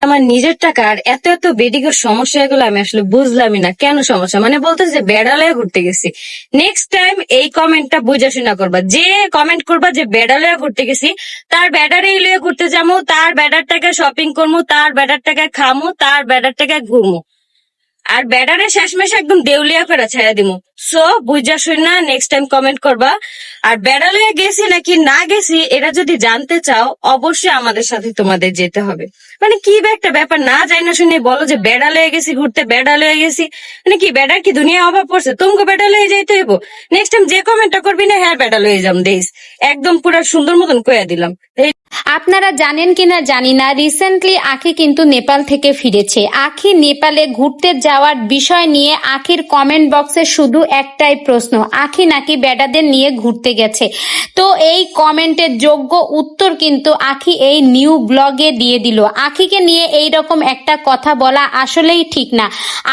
আমার নিজের টাকা আর এত এত বেডিকের সমস্যা, এগুলো আমি আসলে বুঝলামই না কেন সমস্যা। মানে বলতেছে যে বেড়ালয়ে ঘুরতে গেছি। নেক্সট টাইম এই কমেন্টটা বুঝা শুনা করবা। যে কমেন্ট করবা যে বেড়ালয়ে ঘুরতে গেছি, তার ব্যাডারে লয়ে ঘুরতে যাবো, তার ব্যাডার টাকায় শপিং করবো, তার ব্যাডার টাকায় খামু, তার ব্যাডার টাকায় ঘুরমু, আর ব্যাডারে শেষমেশ একদম দেউলিয়া করে ছেড়ে দিমু। সো বুঝা শুনা নেক্সট টাইম কমেন্ট করবা। আর বেড়ালয়ে গেছি নাকি না গেছি এটা যদি জানতে চাও, অবশ্যই আমাদের সাথে তোমাদের যেতে হবে। মানে কি একটা ব্যাপার, না যাই না শুনে বলো যে বেড়ালয়ে গেছি ঘুরতে, বেড়ালয়ে গেছি। মানে কি বেড়ার কি দুনিয়া অভাব পড়ছে? তোমাকে বেড়ালয়ে যাইতে হইব। নেক্সট টাইম যে কমেন্টটা করবি না, হ্যাঁ বেড়ালয়ে যাম দেইস, একদম পুরো সুন্দর মতন কইয়া দিলাম। আপনারা জানেন কিনা জানি না, রিসেন্টলি আখি কিন্তু নেপাল থেকে ফিরেছে। আখি নেপালে ঘুরতে যাওয়ার বিষয় নিয়ে আখির কমেন্ট বক্সে শুধু একটাই প্রশ্ন, আখি নাকি বেডাদের নিয়ে ঘুরতে গেছে। তো এই কমেন্টের যোগ্য উত্তর কিন্তু আখি এই নিউ ব্লগে দিয়ে দিল। আখিকে নিয়ে এই রকম একটা কথা বলা আসলেই ঠিক না।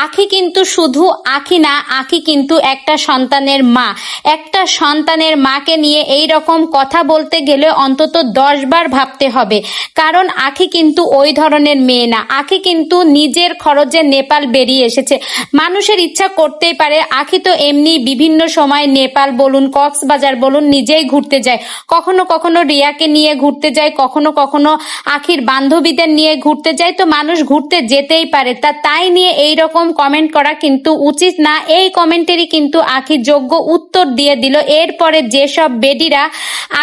আখি কিন্তু শুধু আখি না, আখি কিন্তু একটা সন্তানের মা। একটা সন্তানের মাকে নিয়ে এই রকম কথা বলতে গেলে অন্তত 10 বার ভাবতে হবে, কারণ আখি কিন্তু ওই ধরনের মেয়ে না। আখি কিন্তু নিজের খরচে নেপাল বেরিয়ে এসেছে। মানুষের ইচ্ছা করতেই পারে, আখি তো এমনি বিভিন্ন সময় নেপাল বলুন, কক্সবাজার বলুন, নিজেই ঘুরতে যায়। কখনো কখনো রিয়াকে নিয়ে ঘুরতে যায়, কখনো কখনো আখির বান্ধবীদের নিয়ে ঘুরতে যায়। তো মানুষ ঘুরতে যেতেই পারে, তাই নিয়ে এই রকম কমেন্ট করা কিন্তু উচিত না। এই কমেন্টেরই কিন্তু আখি যোগ্য উত্তর দিয়ে দিল। এরপরে যেসব বেডিরা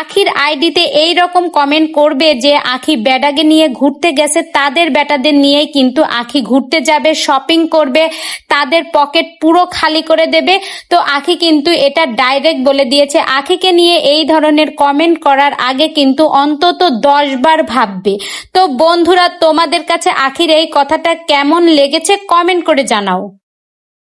আখির আইডিতে এই রকম কমেন্ট করবে যে আখি বেডাকে নিয়ে ঘুরতে গেছে, তাদের বেটাদের নিয়েই কিন্তু আখি ঘুরতে যাবে, শপিং করবে, তাদের পকেট পুরো খালি করে দেবে। তো আখি কিন্তু এটা ডাইরেক্ট বলে দিয়েছে, আখিকে নিয়ে এই ধরনের কমেন্ট করার আগে কিন্তু অন্তত 10 বার ভাববে। তো বন্ধুরা, তোমাদের কাছে আখির এই কথাটা কেমন লেগেছে কমেন্ট করে জানাও।